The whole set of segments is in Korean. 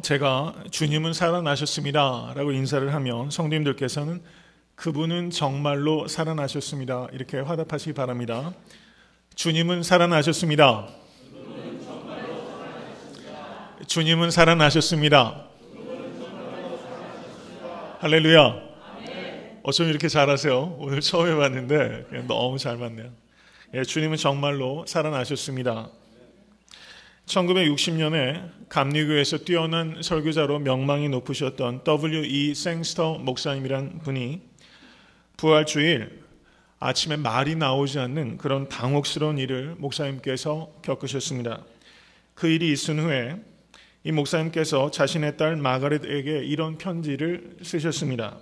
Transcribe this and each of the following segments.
제가 주님은 살아나셨습니다 라고 인사를 하면 성도님들께서는 그분은 정말로 살아나셨습니다 이렇게 화답하시기 바랍니다. 주님은 살아나셨습니다. 주님은 살아나셨습니다. 할렐루야. 어쩜 이렇게 잘하세요? 오늘 처음 해봤는데 너무 잘 맞네요. 주님은 정말로 살아나셨습니다. 1960년에 감리교에서 뛰어난 설교자로 명망이 높으셨던 W.E. 생스터 목사님이란 분이 부활주일 아침에 말이 나오지 않는 그런 당혹스러운 일을 목사님께서 겪으셨습니다. 그 일이 있은 후에 이 목사님께서 자신의 딸 마가렛에게 이런 편지를 쓰셨습니다.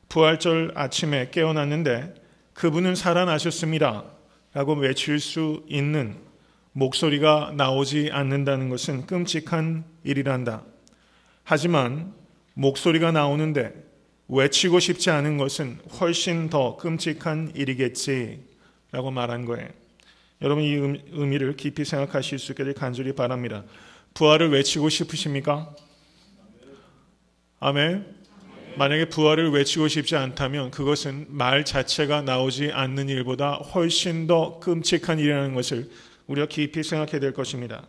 부활절 아침에 깨어났는데 그분은 살아나셨습니다 라고 외칠 수 있는 목소리가 나오지 않는다는 것은 끔찍한 일이란다. 하지만 목소리가 나오는데 외치고 싶지 않은 것은 훨씬 더 끔찍한 일이겠지 라고 말한 거예요. 여러분 이 의미를 깊이 생각하실 수 있기를 간절히 바랍니다. 부활을 외치고 싶으십니까? 아멘. 만약에 부활을 외치고 싶지 않다면 그것은 말 자체가 나오지 않는 일보다 훨씬 더 끔찍한 일이라는 것을 우리가 깊이 생각해야 될 것입니다.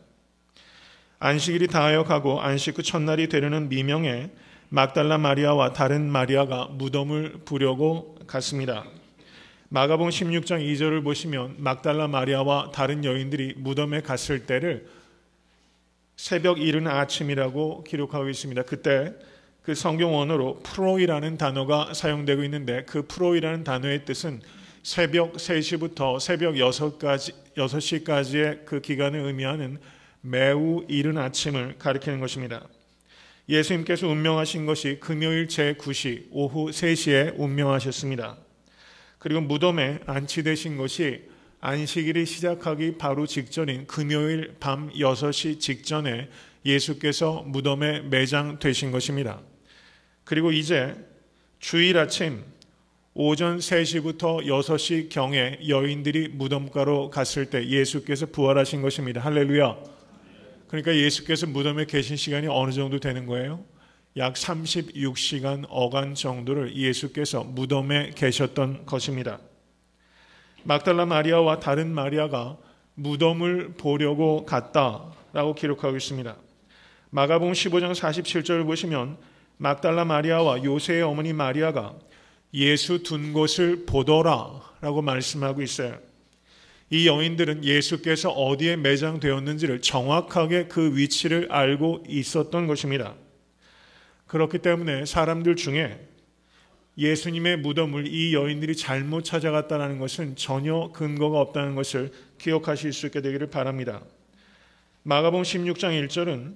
안식일이 다하여 가고 안식 후 첫날이 되려는 미명에 막달라 마리아와 다른 마리아가 무덤을 보려고 갔습니다. 마가복음 16장 2절을 보시면 막달라 마리아와 다른 여인들이 무덤에 갔을 때를 새벽 이른 아침이라고 기록하고 있습니다. 그때 그 성경 원어로 프로이라는 단어가 사용되고 있는데 그 프로이라는 단어의 뜻은 새벽 3시부터 새벽 6시까지의 그 기간을 의미하는 매우 이른 아침을 가리키는 것입니다. 예수님께서 운명하신 것이 금요일 제9시 오후 3시에 운명하셨습니다. 그리고 무덤에 안치되신 것이 안식일이 시작하기 바로 직전인 금요일 밤 6시 직전에 예수께서 무덤에 매장되신 것입니다. 그리고 이제 주일 아침 오전 3시부터 6시경에 여인들이 무덤가로 갔을 때 예수께서 부활하신 것입니다. 할렐루야. 그러니까 예수께서 무덤에 계신 시간이 어느 정도 되는 거예요? 약 36시간 어간 정도를 예수께서 무덤에 계셨던 것입니다. 막달라 마리아와 다른 마리아가 무덤을 보려고 갔다라고 기록하고 있습니다. 마가복음 15장 47절을 보시면 막달라 마리아와 요새의 어머니 마리아가 예수 둔 곳을 보더라라고 말씀하고 있어요. 이 여인들은 예수께서 어디에 매장되었는지를 정확하게 그 위치를 알고 있었던 것입니다. 그렇기 때문에 사람들 중에 예수님의 무덤을 이 여인들이 잘못 찾아갔다는 것은 전혀 근거가 없다는 것을 기억하실 수 있게 되기를 바랍니다. 마가복음 16장 1절은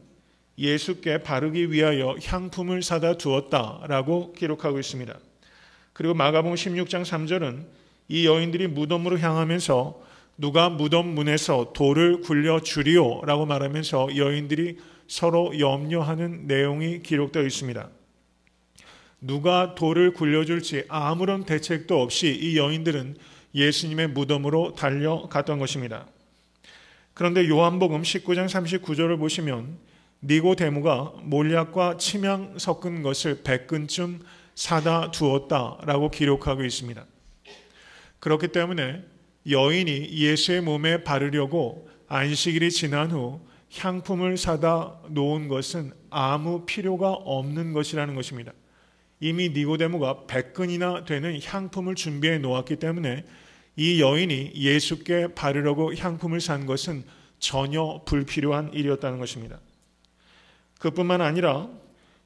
예수께 바르기 위하여 향품을 사다 두었다라고 기록하고 있습니다. 그리고 마가복음 16장 3절은 이 여인들이 무덤으로 향하면서 누가 무덤 문에서 돌을 굴려 주리오 라고 말하면서 여인들이 서로 염려하는 내용이 기록되어 있습니다. 누가 돌을 굴려줄지 아무런 대책도 없이 이 여인들은 예수님의 무덤으로 달려갔던 것입니다. 그런데 요한복음 19장 39절을 보시면 니고데모가 몰약과 침향 섞은 것을 100근쯤 사다 두었다라고 기록하고 있습니다. 그렇기 때문에 여인이 예수의 몸에 바르려고 안식일이 지난 후 향품을 사다 놓은 것은 아무 필요가 없는 것이라는 것입니다. 이미 니고데모가 100근이나 되는 향품을 준비해 놓았기 때문에 이 여인이 예수께 바르려고 향품을 산 것은 전혀 불필요한 일이었다는 것입니다. 그뿐만 아니라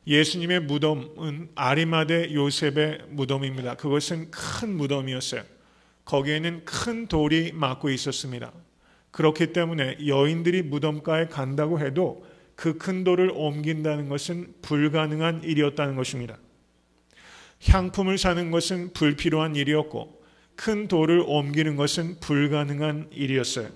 예수님의 무덤은 아리마대 요셉의 무덤입니다. 그것은 큰 무덤이었어요. 거기에는 큰 돌이 막고 있었습니다. 그렇기 때문에 여인들이 무덤가에 간다고 해도 그 큰 돌을 옮긴다는 것은 불가능한 일이었다는 것입니다. 향품을 사는 것은 불필요한 일이었고 큰 돌을 옮기는 것은 불가능한 일이었어요.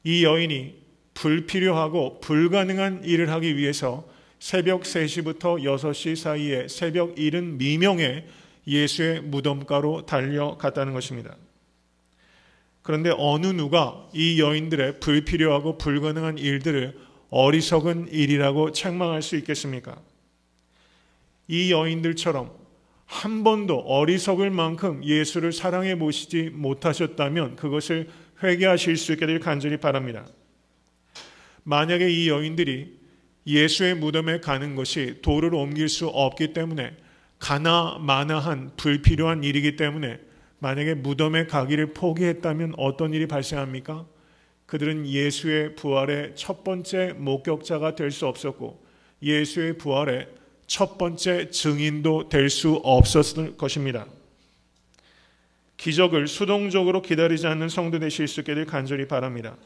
이 여인이 불필요하고 불가능한 일을 하기 위해서 새벽 3시부터 6시 사이에 새벽 이른 미명에 예수의 무덤가로 달려갔다는 것입니다. 그런데 어느 누가 이 여인들의 불필요하고 불가능한 일들을 어리석은 일이라고 책망할 수 있겠습니까? 이 여인들처럼 한 번도 어리석을 만큼 예수를 사랑해 보시지 못하셨다면 그것을 회개하실 수 있게 될 간절히 바랍니다. 만약에 이 여인들이 예수의 무덤에 가는 것이 돌을 옮길 수 없기 때문에 가나마나한 불필요한 일이기 때문에 만약에 무덤에 가기를 포기했다면 어떤 일이 발생합니까? 그들은 예수의 부활의 첫 번째 목격자가 될 수 없었고 예수의 부활의 첫 번째 증인도 될 수 없었을 것입니다. 기적을 수동적으로 기다리지 않는 성도 되실 수 있게 될 간절히 바랍니다.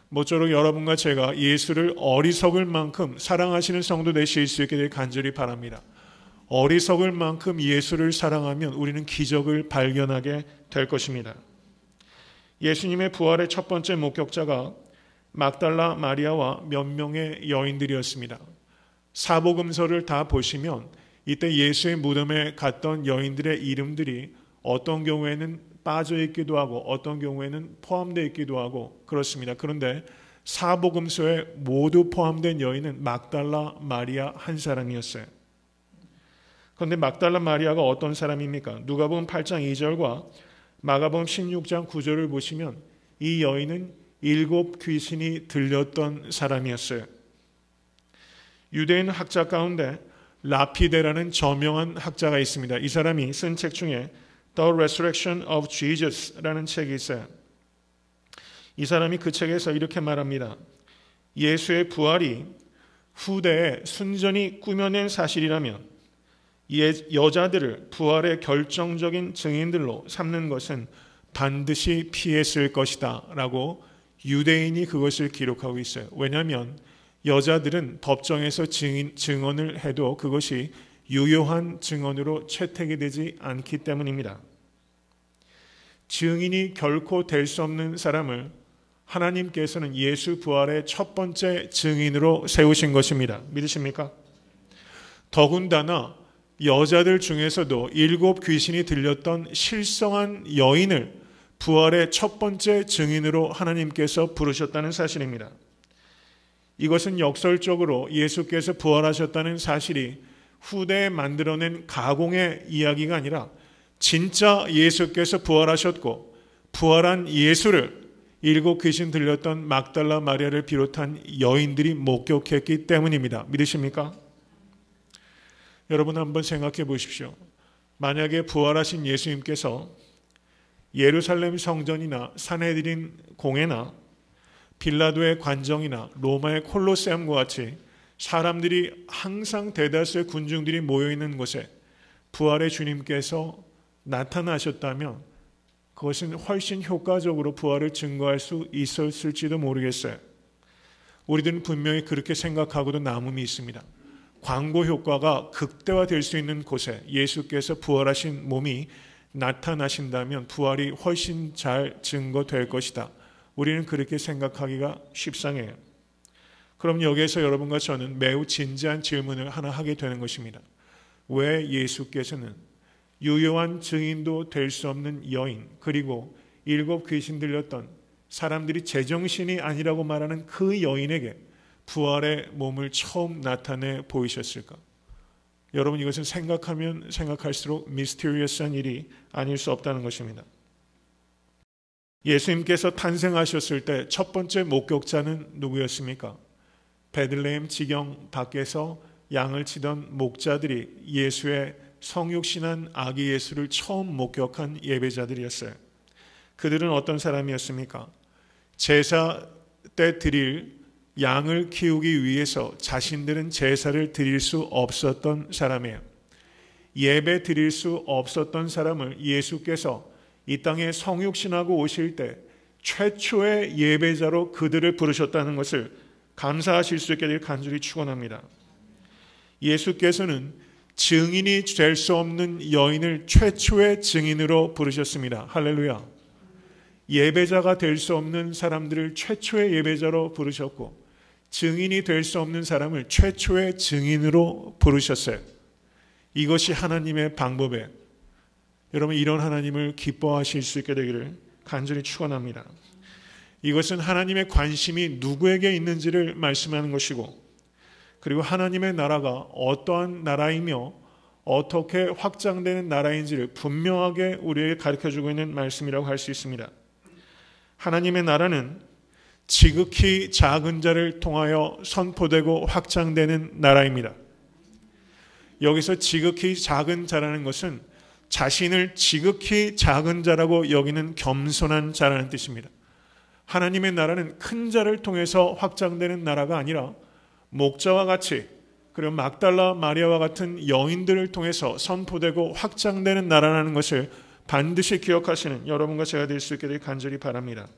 모쪼록 여러분과 제가 예수를 어리석을 만큼 사랑하시는 성도 되실 수 있게 될 간절히 바랍니다. 어리석을 만큼 예수를 사랑하면 우리는 기적을 발견하게 될 것입니다. 예수님의 부활의 첫 번째 목격자가 막달라 마리아와 몇 명의 여인들이었습니다. 사복음서를 다 보시면 이때 예수의 무덤에 갔던 여인들의 이름들이 어떤 경우에는 빠져 있기도 하고 어떤 경우에는 포함되어 있기도 하고 그렇습니다. 그런데 사복음서에 모두 포함된 여인은 막달라 마리아 한 사람이었어요. 그런데 막달라 마리아가 어떤 사람입니까? 누가복음 8장 2절과 마가복음 16장 9절을 보시면 이 여인은 7 귀신이 들렸던 사람이었어요. 유대인 학자 가운데 라피데라는 저명한 학자가 있습니다. 이 사람이 쓴 책 중에 The Resurrection of Jesus라는 책이 있어요. 이 사람이 그 책에서 이렇게 말합니다. 예수의 부활이 후대에 순전히 꾸며낸 사실이라면 여자들을 부활의 결정적인 증인들로 삼는 것은 반드시 피했을 것이다 라고 유대인이 그것을 기록하고 있어요. 왜냐하면 여자들은 법정에서 증언을 해도 그것이 유효한 증언으로 채택이 되지 않기 때문입니다. 증인이 결코 될 수 없는 사람을 하나님께서는 예수 부활의 첫 번째 증인으로 세우신 것입니다. 믿으십니까? 더군다나 여자들 중에서도 7 귀신이 들렸던 실성한 여인을 부활의 첫 번째 증인으로 하나님께서 부르셨다는 사실입니다. 이것은 역설적으로 예수께서 부활하셨다는 사실이 후대에 만들어낸 가공의 이야기가 아니라 진짜 예수께서 부활하셨고 부활한 예수를 7 귀신 들렸던 막달라 마리아를 비롯한 여인들이 목격했기 때문입니다. 믿으십니까? 여러분 한번 생각해 보십시오. 만약에 부활하신 예수님께서 예루살렘 성전이나 산헤드린 공회나 빌라도의 관정이나 로마의 콜로세움과 같이 사람들이 항상 대다수의 군중들이 모여있는 곳에 부활의 주님께서 나타나셨다면 그것은 훨씬 효과적으로 부활을 증거할 수 있었을지도 모르겠어요. 우리들은 분명히 그렇게 생각하고도 남음이 있습니다. 광고 효과가 극대화될 수 있는 곳에 예수께서 부활하신 몸이 나타나신다면 부활이 훨씬 잘 증거될 것이다. 우리는 그렇게 생각하기가 쉽상해요. 그럼 여기에서 여러분과 저는 매우 진지한 질문을 하나 하게 되는 것입니다. 왜 예수께서는 유효한 증인도 될 수 없는 여인 그리고 7 귀신 들렸던 사람들이 제정신이 아니라고 말하는 그 여인에게 부활의 몸을 처음 나타내 보이셨을까? 여러분 이것은 생각하면 생각할수록 미스테리어스한 일이 아닐 수 없다는 것입니다. 예수님께서 탄생하셨을 때 첫 번째 목격자는 누구였습니까? 베들레헴 지경 밖에서 양을 치던 목자들이 예수의 성육신한 아기 예수를 처음 목격한 예배자들이었어요. 그들은 어떤 사람이었습니까? 제사 때 드릴 양을 키우기 위해서 자신들은 제사를 드릴 수 없었던 사람이에요. 예배 드릴 수 없었던 사람을 예수께서 이 땅에 성육신하고 오실 때 최초의 예배자로 그들을 부르셨다는 것을 감사하실 수 있게 될 간절히 축원합니다. 예수께서는 증인이 될 수 없는 여인을 최초의 증인으로 부르셨습니다. 할렐루야. 예배자가 될 수 없는 사람들을 최초의 예배자로 부르셨고 증인이 될 수 없는 사람을 최초의 증인으로 부르셨어요. 이것이 하나님의 방법이에요. 여러분 이런 하나님을 기뻐하실 수 있게 되기를 간절히 축원합니다. 이것은 하나님의 관심이 누구에게 있는지를 말씀하는 것이고, 그리고 하나님의 나라가 어떠한 나라이며 어떻게 확장되는 나라인지를 분명하게 우리에게 가르쳐주고 있는 말씀이라고 할 수 있습니다. 하나님의 나라는 지극히 작은 자를 통하여 선포되고 확장되는 나라입니다. 여기서 지극히 작은 자라는 것은 자신을 지극히 작은 자라고 여기는 겸손한 자라는 뜻입니다. 하나님의 나라는 큰 자를 통해서 확장되는 나라가 아니라 목자와 같이, 그리고 막달라 마리아와 같은 여인들을 통해서 선포되고 확장되는 나라라는 것을 반드시 기억하시는 여러분과 제가 될 수 있게 되길 간절히 바랍니다.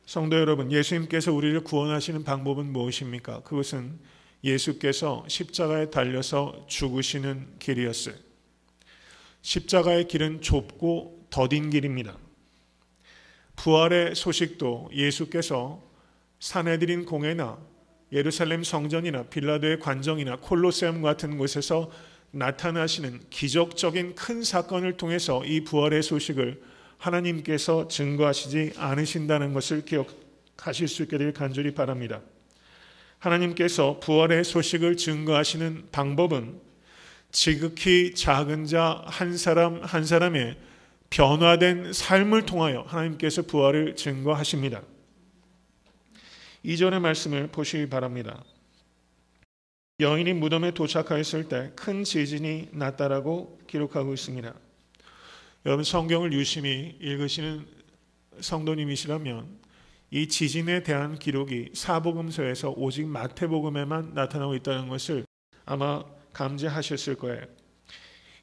성도 여러분, 예수님께서 우리를 구원하시는 방법은 무엇입니까? 그것은 예수께서 십자가에 달려서 죽으시는 길이었어요. 십자가의 길은 좁고 더딘 길입니다. 부활의 소식도 예수께서 산헤드린 공회나 예루살렘 성전이나 빌라도의 관정이나 콜로세움 같은 곳에서 나타나시는 기적적인 큰 사건을 통해서 이 부활의 소식을 하나님께서 증거하시지 않으신다는 것을 기억하실 수 있게 되길 간절히 바랍니다. 하나님께서 부활의 소식을 증거하시는 방법은 지극히 작은 자 한 사람 한 사람의 변화된 삶을 통하여 하나님께서 부활을 증거하십니다. 2절의 말씀을 보시기 바랍니다. 여인이 무덤에 도착하였을 때 큰 지진이 났다라고 기록하고 있습니다. 여러분, 성경을 유심히 읽으시는 성도님이시라면 이 지진에 대한 기록이 사복음서에서 오직 마태복음에만 나타나고 있다는 것을 아마 감지하셨을 거예요.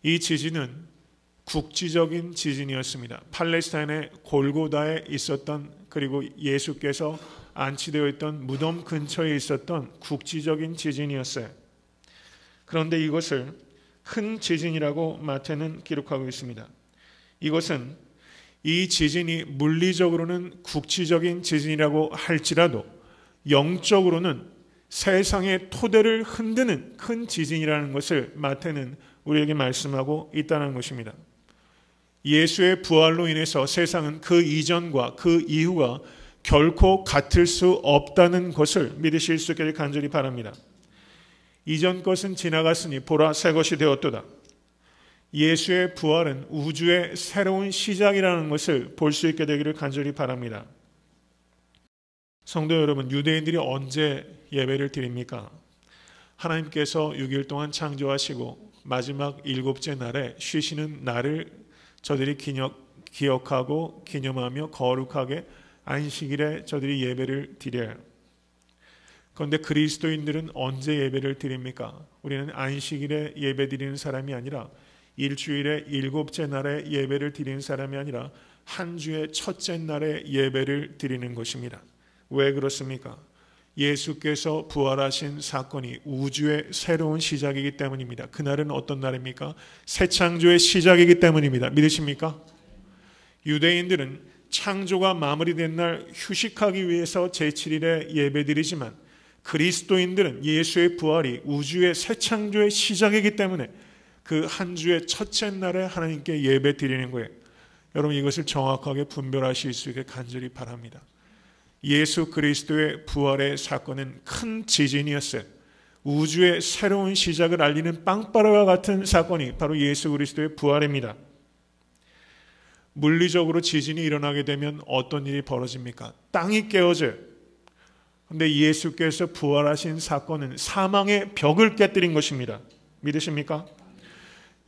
이 지진은 국지적인 지진이었습니다. 팔레스타인의 골고다에 있었던, 그리고 예수께서 안치되어 있던 무덤 근처에 있었던 국지적인 지진이었어요. 그런데 이것을 큰 지진이라고 마태는 기록하고 있습니다. 이것은 이 지진이 물리적으로는 국지적인 지진이라고 할지라도 영적으로는 세상의 토대를 흔드는 큰 지진이라는 것을 마태는 우리에게 말씀하고 있다는 것입니다. 예수의 부활로 인해서 세상은 그 이전과 그 이후가 결코 같을 수 없다는 것을 믿으실 수 있기를 간절히 바랍니다. 이전 것은 지나갔으니 보라 새 것이 되었도다. 예수의 부활은 우주의 새로운 시작이라는 것을 볼 수 있게 되기를 간절히 바랍니다. 성도 여러분, 유대인들이 언제 예배를 드립니까? 하나님께서 6일 동안 창조하시고 마지막 7째 날에 쉬시는 날을 저들이 기억하고 기념하며 거룩하게 안식일에 저들이 예배를 드려요. 그런데 그리스도인들은 언제 예배를 드립니까? 우리는 안식일에 예배 드리는 사람이 아니라 일주일에 7째 날에 예배를 드리는 사람이 아니라 한 주의 첫째 날에 예배를 드리는 것입니다. 왜 그렇습니까? 예수께서 부활하신 사건이 우주의 새로운 시작이기 때문입니다. 그날은 어떤 날입니까? 새 창조의 시작이기 때문입니다. 믿으십니까? 유대인들은 창조가 마무리된 날 휴식하기 위해서 제7일에 예배드리지만 그리스도인들은 예수의 부활이 우주의 새 창조의 시작이기 때문에 그 한 주의 첫째 날에 하나님께 예배 드리는 거예요. 여러분, 이것을 정확하게 분별하실 수 있게 간절히 바랍니다. 예수 그리스도의 부활의 사건은 큰 지진이었어요. 우주의 새로운 시작을 알리는 빵빠레와 같은 사건이 바로 예수 그리스도의 부활입니다. 물리적으로 지진이 일어나게 되면 어떤 일이 벌어집니까? 땅이 깨어져요. 그런데 예수께서 부활하신 사건은 사망의 벽을 깨뜨린 것입니다. 믿으십니까?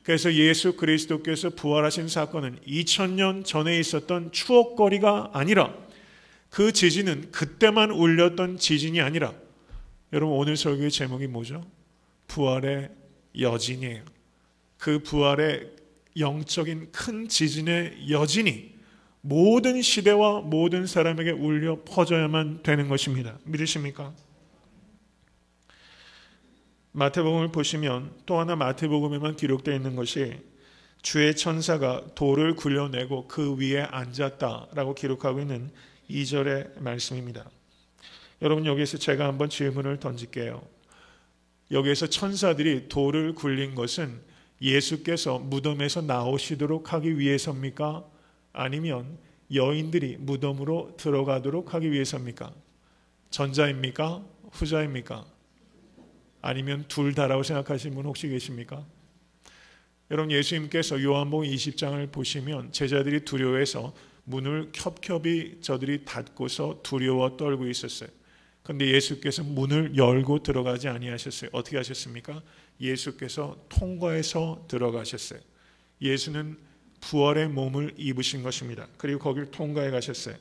그래서 예수 그리스도께서 부활하신 사건은 2000년 전에 있었던 추억거리가 아니라, 그 지진은 그때만 울렸던 지진이 아니라, 여러분 오늘 설교의 제목이 뭐죠? 부활의 여진이에요. 그 부활의 영적인 큰 지진의 여진이 모든 시대와 모든 사람에게 울려 퍼져야만 되는 것입니다. 믿으십니까? 마태복음을 보시면 또 하나 마태복음에만 기록되어 있는 것이 주의 천사가 돌을 굴려내고 그 위에 앉았다라고 기록하고 있는 2절의 말씀입니다. 여러분, 여기에서 제가 한번 질문을 던질게요. 여기에서 천사들이 돌을 굴린 것은 예수께서 무덤에서 나오시도록 하기 위해서입니까? 아니면 여인들이 무덤으로 들어가도록 하기 위해서입니까? 전자입니까? 후자입니까? 아니면 둘 다라고 생각하시는 분 혹시 계십니까? 여러분, 예수님께서 요한복음 20장을 보시면 제자들이 두려워해서 문을 겹겹이 저들이 닫고서 두려워 떨고 있었어요. 그런데 예수께서 문을 열고 들어가지 아니하셨어요. 어떻게 하셨습니까? 예수께서 통과해서 들어가셨어요. 예수는 부활의 몸을 입으신 것입니다. 그리고 거기를 통과해 가셨어요.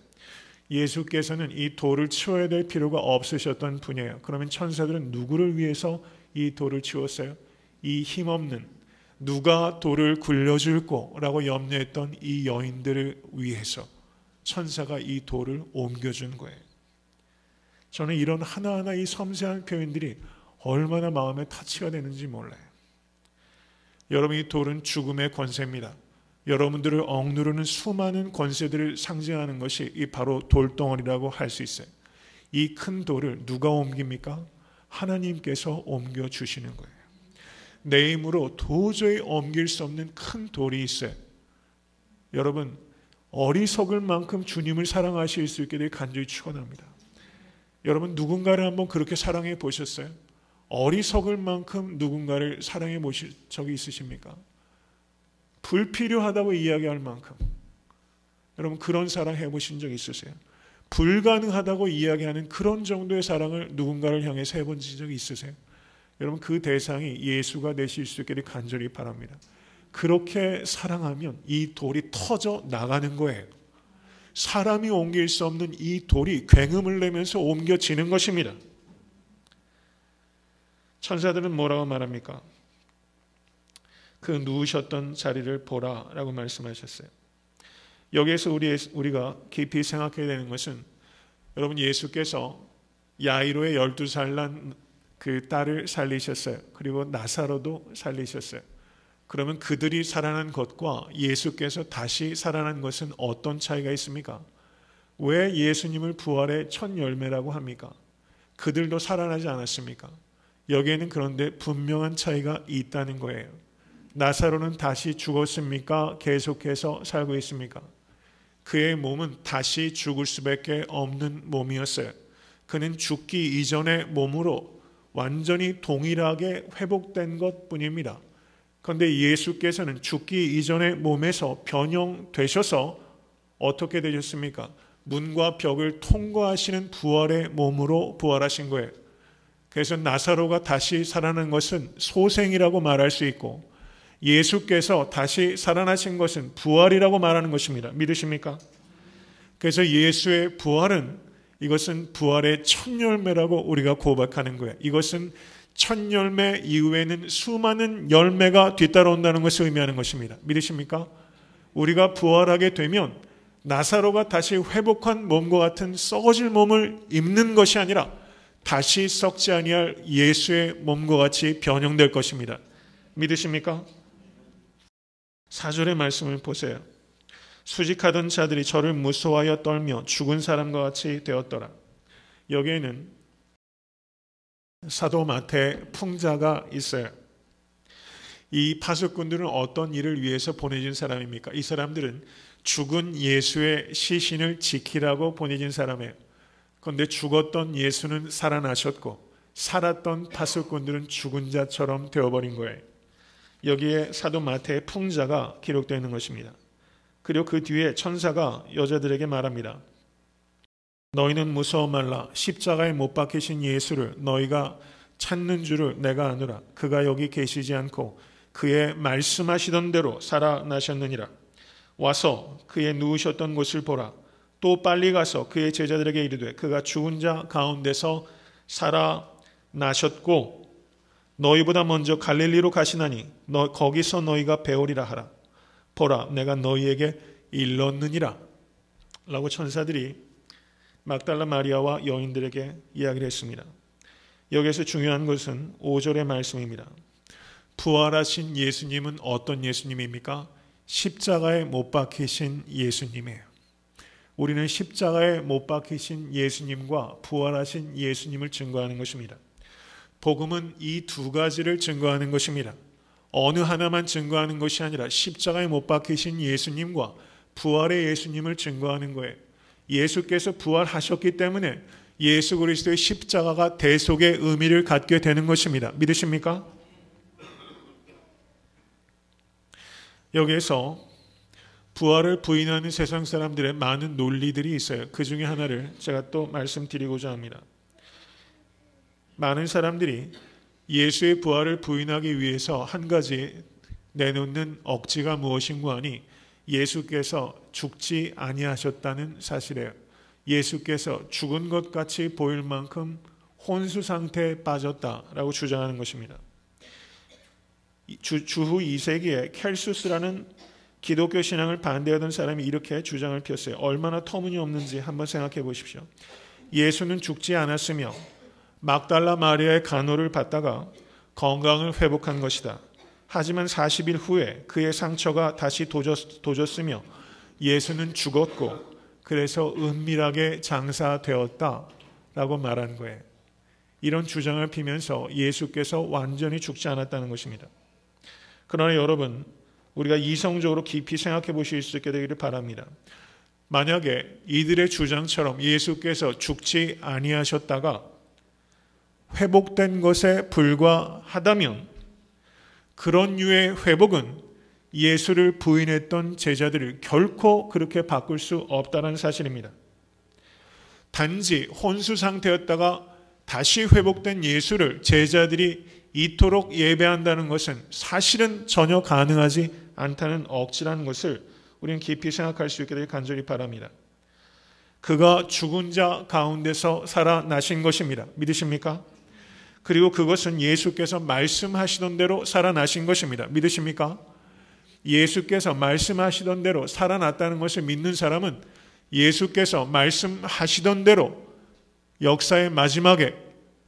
예수께서는 이 돌을 치워야 될 필요가 없으셨던 분이에요. 그러면 천사들은 누구를 위해서 이 돌을 치웠어요? 이 힘없는, 누가 돌을 굴려줄 거라고 염려했던 이 여인들을 위해서 천사가 이 돌을 옮겨준 거예요. 저는 이런 하나하나 이 섬세한 표현들이 얼마나 마음에 타치가 되는지 몰라요. 여러분, 이 돌은 죽음의 권세입니다. 여러분들을 억누르는 수많은 권세들을 상징하는 것이 이 바로 돌덩어리라고 할 수 있어요. 이 큰 돌을 누가 옮깁니까? 하나님께서 옮겨주시는 거예요. 내 힘으로 도저히 옮길 수 없는 큰 돌이 있어요. 여러분, 어리석을 만큼 주님을 사랑하실 수 있게 되길 간절히 축원합니다. 여러분, 누군가를 한번 그렇게 사랑해 보셨어요? 어리석을 만큼 누군가를 사랑해 보실 적이 있으십니까? 불필요하다고 이야기할 만큼 여러분, 그런 사랑 해보신 적 있으세요? 불가능하다고 이야기하는 그런 정도의 사랑을 누군가를 향해서 해본 적이 있으세요? 여러분, 그 대상이 예수가 되실 수 있기를 간절히 바랍니다. 그렇게 사랑하면 이 돌이 터져 나가는 거예요. 사람이 옮길 수 없는 이 돌이 굉음을 내면서 옮겨지는 것입니다. 천사들은 뭐라고 말합니까? 그 누우셨던 자리를 보라라고 말씀하셨어요. 여기에서 우리가 깊이 생각해야 되는 것은, 여러분, 예수께서 야이로의 12살 난 그 딸을 살리셨어요. 그리고 나사로도 살리셨어요. 그러면 그들이 살아난 것과 예수께서 다시 살아난 것은 어떤 차이가 있습니까? 왜 예수님을 부활의 첫 열매라고 합니까? 그들도 살아나지 않았습니까? 여기에는 그런데 분명한 차이가 있다는 거예요. 나사로는 다시 죽었습니까? 계속해서 살고 있습니까? 그의 몸은 다시 죽을 수밖에 없는 몸이었어요. 그는 죽기 이전의 몸으로 완전히 동일하게 회복된 것뿐입니다. 그런데 예수께서는 죽기 이전의 몸에서 변형되셔서 어떻게 되셨습니까? 문과 벽을 통과하시는 부활의 몸으로 부활하신 거예요. 그래서 나사로가 다시 살아난 것은 소생이라고 말할 수 있고, 예수께서 다시 살아나신 것은 부활이라고 말하는 것입니다. 믿으십니까? 그래서 예수의 부활은, 이것은 부활의 첫 열매라고 우리가 고백하는 거예요. 이것은 첫 열매 이후에는 수많은 열매가 뒤따라온다는 것을 의미하는 것입니다. 믿으십니까? 우리가 부활하게 되면 나사로가 다시 회복한 몸과 같은 썩어질 몸을 입는 것이 아니라 다시 썩지 아니할 예수의 몸과 같이 변형될 것입니다. 믿으십니까? 4절의 말씀을 보세요. 수직하던 자들이 저를 무서워하여 떨며 죽은 사람과 같이 되었더라. 여기에는 사도 마태 풍자가 있어요. 이 파수꾼들은 어떤 일을 위해서 보내진 사람입니까? 이 사람들은 죽은 예수의 시신을 지키라고 보내진 사람이에요. 그런데 죽었던 예수는 살아나셨고 살았던 파수꾼들은 죽은 자처럼 되어버린 거예요. 여기에 사도 마태의 풍자가 기록되어 있는 것입니다. 그리고 그 뒤에 천사가 여자들에게 말합니다. 너희는 무서워 말라. 십자가에 못 박히신 예수를 너희가 찾는 줄을 내가 아노라. 그가 여기 계시지 않고 그의 말씀하시던 대로 살아나셨느니라. 와서 그의 누우셨던 곳을 보라. 또 빨리 가서 그의 제자들에게 이르되 그가 죽은 자 가운데서 살아나셨고 너희보다 먼저 갈릴리로 가시나니 거기서 너희가 배우리라 하라. 보라, 내가 너희에게 일렀느니라. 라고 천사들이 막달라 마리아와 여인들에게 이야기를 했습니다. 여기에서 중요한 것은 5절의 말씀입니다. 부활하신 예수님은 어떤 예수님입니까? 십자가에 못 박히신 예수님이에요. 우리는 십자가에 못 박히신 예수님과 부활하신 예수님을 증거하는 것입니다. 복음은 이 두 가지를 증거하는 것입니다. 어느 하나만 증거하는 것이 아니라 십자가에 못 박히신 예수님과 부활의 예수님을 증거하는 거예요. 예수께서 부활하셨기 때문에 예수 그리스도의 십자가가 대속의 의미를 갖게 되는 것입니다. 믿으십니까? 여기에서 부활을 부인하는 세상 사람들의 많은 논리들이 있어요. 그 중에 하나를 제가 또 말씀드리고자 합니다. 많은 사람들이 예수의 부활을 부인하기 위해서 한 가지 내놓는 억지가 무엇인가 하니 예수께서 죽지 아니하셨다는 사실이에요. 예수께서 죽은 것 같이 보일 만큼 혼수 상태에 빠졌다라고 주장하는 것입니다. 주후 2세기에 켈수스라는 기독교 신앙을 반대하던 사람이 이렇게 주장을 폈어요. 얼마나 터무니없는지 한번 생각해 보십시오. 예수는 죽지 않았으며 막달라 마리아의 간호를 받다가 건강을 회복한 것이다. 하지만 40일 후에 그의 상처가 다시 도졌으며 예수는 죽었고 그래서 은밀하게 장사되었다라고 말한 거예요. 이런 주장을 피면서 예수께서 완전히 죽지 않았다는 것입니다. 그러나 여러분, 우리가 이성적으로 깊이 생각해 보실 수 있게 되기를 바랍니다. 만약에 이들의 주장처럼 예수께서 죽지 아니하셨다가 회복된 것에 불과하다면 그런 류의 회복은 예수를 부인했던 제자들을 결코 그렇게 바꿀 수 없다는 사실입니다. 단지 혼수 상태였다가 다시 회복된 예수를 제자들이 이토록 예배한다는 것은 사실은 전혀 가능하지 않다는 억지라는 것을 우리는 깊이 생각할 수 있게 되길 간절히 바랍니다. 그가 죽은 자 가운데서 살아나신 것입니다. 믿으십니까? 그리고 그것은 예수께서 말씀하시던 대로 살아나신 것입니다. 믿으십니까? 예수께서 말씀하시던 대로 살아났다는 것을 믿는 사람은 예수께서 말씀하시던 대로 역사의 마지막에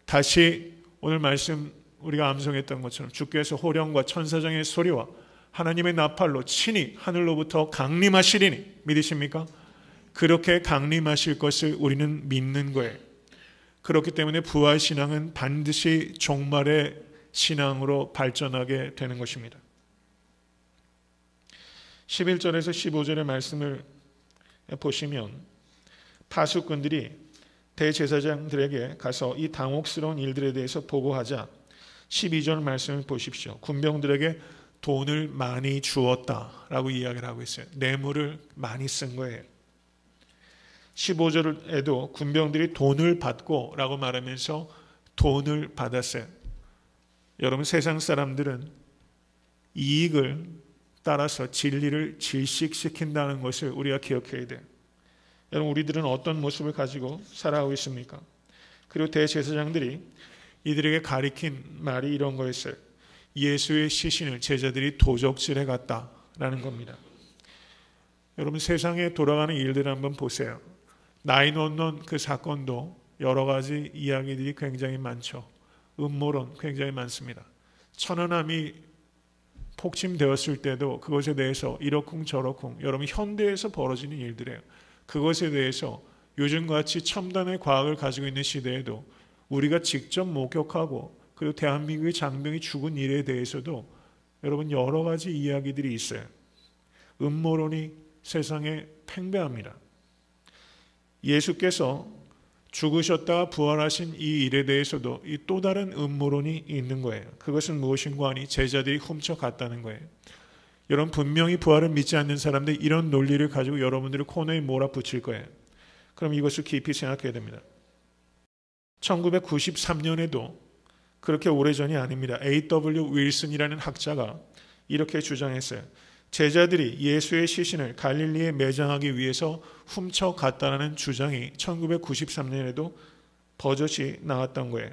다시 오늘 말씀 우리가 암송했던 것처럼 주께서 호령과 천사장의 소리와 하나님의 나팔로 친히 하늘로부터 강림하시리니 믿으십니까? 그렇게 강림하실 것을 우리는 믿는 거예요. 그렇기 때문에 부활신앙은 반드시 종말의 신앙으로 발전하게 되는 것입니다. 11절에서 15절의 말씀을 보시면 파수꾼들이 대제사장들에게 가서 이 당혹스러운 일들에 대해서 보고하자 12절 말씀을 보십시오. 군병들에게 돈을 많이 주었다라고 이야기를 하고 있어요. 뇌물을 많이 쓴 거예요. 15절에도 군병들이 돈을 받고 라고 말하면서 돈을 받았어요. 여러분, 세상 사람들은 이익을 따라서 진리를 질식시킨다는 것을 우리가 기억해야 돼요. 여러분, 우리들은 어떤 모습을 가지고 살아가고 있습니까? 그리고 대제사장들이 이들에게 가리킨 말이 이런 거였어요. 예수의 시신을 제자들이 도적질해 갔다라는 겁니다. 여러분, 세상에 돌아가는 일들을 한번 보세요. 911 그 사건도 여러 가지 이야기들이 굉장히 많죠. 음모론 굉장히 많습니다. 천안함이 폭침되었을 때도 그것에 대해서 이러쿵 저러쿵, 여러분 현대에서 벌어지는 일들이에요. 그것에 대해서 요즘같이 첨단의 과학을 가지고 있는 시대에도 우리가 직접 목격하고 그리고 대한민국의 장병이 죽은 일에 대해서도 여러분 여러 가지 이야기들이 있어요. 음모론이 세상에 팽배합니다. 예수께서 죽으셨다가 부활하신 이 일에 대해서도 이 또 다른 음모론이 있는 거예요. 그것은 무엇인가 하니 제자들이 훔쳐갔다는 거예요. 여러분, 분명히 부활을 믿지 않는 사람들이 이런 논리를 가지고 여러분들을 코너에 몰아붙일 거예요. 그럼 이것을 깊이 생각해야 됩니다. 1993년에도 그렇게 오래전이 아닙니다. A.W. 윌슨이라는 학자가 이렇게 주장했어요. 제자들이 예수의 시신을 갈릴리에 매장하기 위해서 훔쳐갔다는 주장이 1993년에도 버젓이 나왔던 거예요.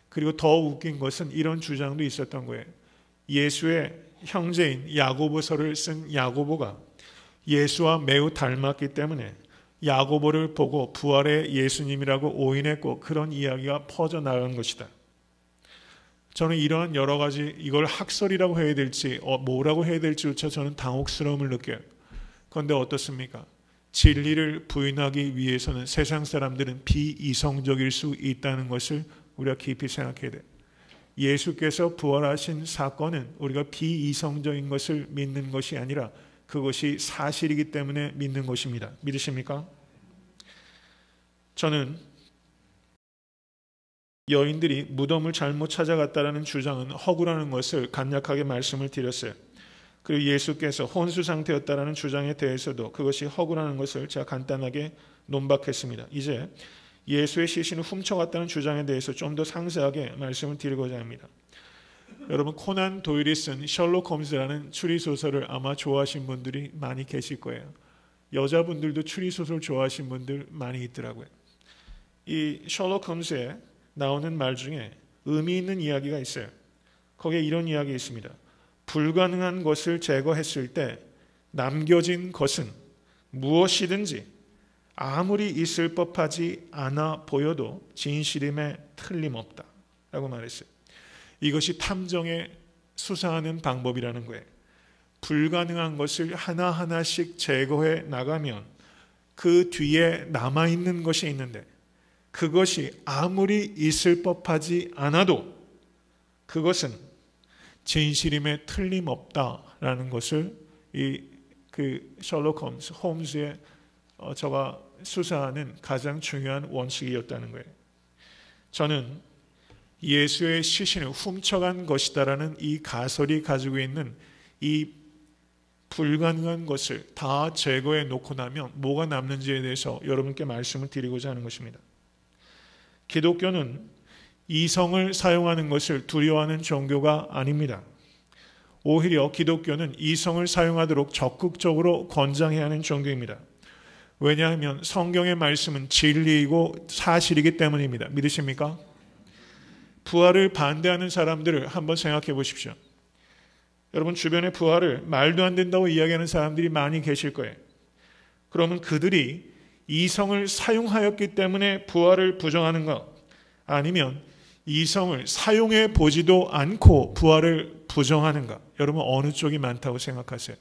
그리고 더 웃긴 것은 이런 주장도 있었던 거예요. 예수의 형제인 야고보서를 쓴 야고보가 예수와 매우 닮았기 때문에 야고보를 보고 부활의 예수님이라고 오인했고 그런 이야기가 퍼져나간 것이다. 저는 이러한 여러 가지 이걸 학설이라고 해야 될지 뭐라고 해야 될지조차 저는 당혹스러움을 느껴요. 그런데 어떻습니까? 진리를 부인하기 위해서는 세상 사람들은 비이성적일 수 있다는 것을 우리가 깊이 생각해야 돼요. 예수께서 부활하신 사건은 우리가 비이성적인 것을 믿는 것이 아니라 그것이 사실이기 때문에 믿는 것입니다. 믿으십니까? 저는 여인들이 무덤을 잘못 찾아갔다는 주장은 허구라는 것을 간략하게 말씀을 드렸어요. 그리고 예수께서 혼수 상태였다는 주장에 대해서도 그것이 허구라는 것을 제가 간단하게 논박했습니다. 이제 예수의 시신을 훔쳐갔다는 주장에 대해서 좀 더 상세하게 말씀을 드리고자 합니다. 여러분, 코난 도일이 쓴 셜록 홈즈라는 추리소설을 아마 좋아하신 분들이 많이 계실 거예요. 여자분들도 추리소설 좋아하신 분들 많이 있더라고요. 이 셜록 홈즈에 나오는 말 중에 의미 있는 이야기가 있어요. 거기에 이런 이야기 있습니다. 불가능한 것을 제거했을 때 남겨진 것은 무엇이든지 아무리 있을 법하지 않아 보여도 진실임에 틀림없다 라고 말했어요. 이것이 탐정의 수사하는 방법이라는 거예요. 불가능한 것을 하나하나씩 제거해 나가면 그 뒤에 남아있는 것이 있는데 그것이 아무리 있을 법하지 않아도 그것은 진실임에 틀림없다라는 것을 그 셜록 홈즈의 저가 수사하는 가장 중요한 원칙이었다는 거예요. 저는 예수의 시신을 훔쳐간 것이다라는 이 가설이 가지고 있는 이 불가능한 것을 다 제거해 놓고 나면 뭐가 남는지에 대해서 여러분께 말씀을 드리고자 하는 것입니다. 기독교는 이성을 사용하는 것을 두려워하는 종교가 아닙니다. 오히려 기독교는 이성을 사용하도록 적극적으로 권장해야 하는 종교입니다. 왜냐하면 성경의 말씀은 진리이고 사실이기 때문입니다. 믿으십니까? 부활을 반대하는 사람들을 한번 생각해 보십시오. 여러분 주변에 부활을 말도 안 된다고 이야기하는 사람들이 많이 계실 거예요. 그러면 그들이 이성을 사용하였기 때문에 부활을 부정하는가? 아니면 이성을 사용해 보지도 않고 부활을 부정하는가? 여러분 어느 쪽이 많다고 생각하세요?